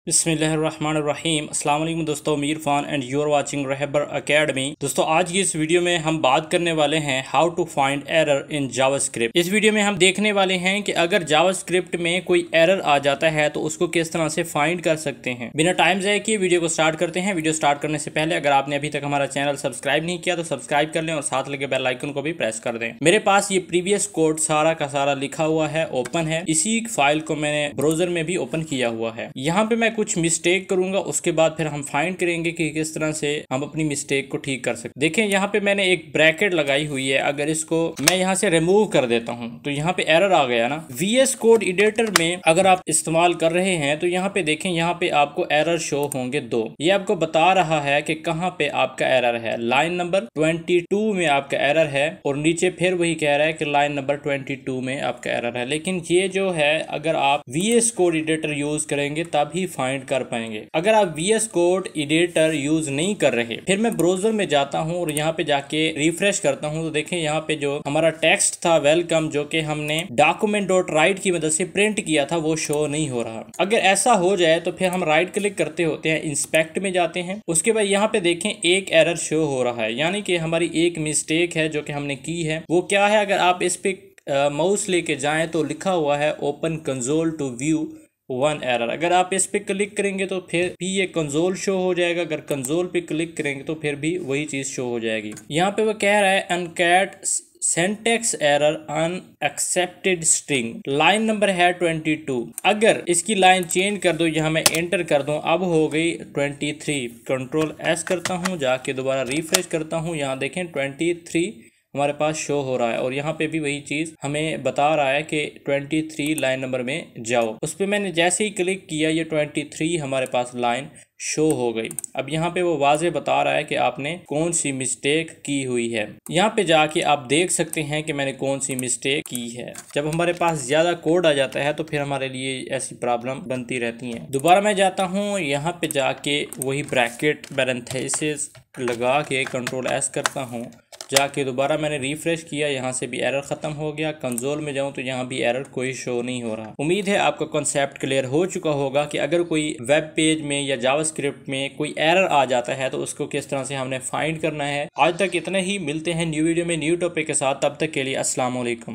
बिस्मिल्लाहिर्रहमानिर्रहीम। अस्सलाम वालेकुम दोस्तों, Mir Faan and you are watching Rahbar academy. दोस्तों, आज की इस वीडियो में हम बात करने वाले हैं how to find error in JavaScript. इस वीडियो में हम देखने वाले हैं कि अगर जावास्क्रिप्ट में कोई एरर आ जाता है तो उसको किस तरह से फाइंड कर सकते हैं। बिना टाइम ज़ाया किए वीडियो को स्टार्ट करते हैं। वीडियो स्टार्ट करने से पहले अगर आपने अभी तक हमारा चैनल सब्सक्राइब नहीं किया तो सब्सक्राइब कर लें और साथ लगे बेल आइकन को भी प्रेस कर दें। मेरे पास ये प्रीवियस कोड सारा का सारा लिखा हुआ है, ओपन है। इसी फाइल को मैंने ब्राउजर में भी ओपन किया हुआ है। यहाँ पे मैं कुछ मिस्टेक करूंगा, उसके बाद फिर हम फाइंड करेंगे कि किस तरह से हम अपनी मिस्टेक को ठीक कर सकते। देखें, यहाँ पे मैंने एक ब्रैकेट लगाई हुई है। अगर इसको मैं यहाँ से रिमूव कर देता हूँ तो यहाँ पे एरर आ गया ना। VS कोड एडिटर में अगर आप इस्तेमाल कर रहे हैं तो यहाँ पे देखें, यहाँ पे आपको एरर शो होंगे दो। ये आपको बता रहा है कि कहाँ पे आपका एरर है। लाइन नंबर 22 में आपका एरर है और नीचे फिर वही कह रहा है कि लाइन नंबर 22 में आपका एरर है। लेकिन ये जो है, अगर आप VS कोड एडिटर यूज करेंगे तभी फाइंड कर पाएंगे। अगर आप VS कोड एडिटर यूज नहीं कर रहे, फिर मैं ब्राउजर में जाता हूं और यहाँ पे जाके रिफ्रेश करता हूं तो देखें, यहाँ पे जो हमारा टेक्स्ट था वेलकम, जो कि हमने document.write की मदद से प्रिंट किया था, वो शो नहीं हो रहा। अगर ऐसा हो जाए तो फिर हम राइट क्लिक करते होते हैं, इंस्पेक्ट में जाते हैं। उसके बाद यहाँ पे देखें एक एरर शो हो रहा है, यानी कि हमारी एक मिस्टेक है जो कि हमने की है। वो क्या है, अगर आप इस पे माउस लेके जाएं तो लिखा हुआ है open console to view one error. अगर आप इस पे क्लिक करेंगे तो फिर भी ये कंसोल शो हो जाएगा। अगर कंसोल पे क्लिक करेंगे तो फिर भी वही चीज शो हो जाएगी। यहाँ पे वो कह रहा है अनकैट syntax error unaccepted string, line number है 22। अगर इसकी लाइन चेंज कर दो, यहाँ मैं एंटर कर दूं, अब हो गई 23। कंट्रोल S करता हूँ, जाके दोबारा रिफ्रेश करता हूँ, यहाँ देखें 23 हमारे पास शो हो रहा है। और यहाँ पे भी वही चीज़ हमें बता रहा है कि 23 लाइन नंबर में जाओ। उस पर मैंने जैसे ही क्लिक किया, ये 23 हमारे पास लाइन शो हो गई। अब यहाँ पे वो वाजे बता रहा है कि आपने कौन सी मिस्टेक की हुई है। यहाँ पे जाके आप देख सकते हैं कि मैंने कौन सी मिस्टेक की है। जब हमारे पास ज़्यादा कोड आ जाता है तो फिर हमारे लिए ऐसी प्रॉब्लम बनती रहती हैं। दोबारा मैं जाता हूँ, यहाँ पे जाके वही ब्रैकेट पैरेंथेसिस लगा के कंट्रोल S करता हूँ, जाके दोबारा मैंने रिफ्रेश किया, यहाँ से भी एरर ख़त्म हो गया। कंसोल में जाऊँ तो यहाँ भी एरर कोई शो नहीं हो रहा। उम्मीद है आपका कॉन्सेप्ट क्लियर हो चुका होगा कि अगर कोई वेब पेज में या जावास्क्रिप्ट में कोई एरर आ जाता है तो उसको किस तरह से हमने फाइंड करना है। आज तक इतना ही, मिलते हैं न्यू वीडियो में न्यू टॉपिक के साथ। तब तक के लिए अस्सलाम वालेकुम।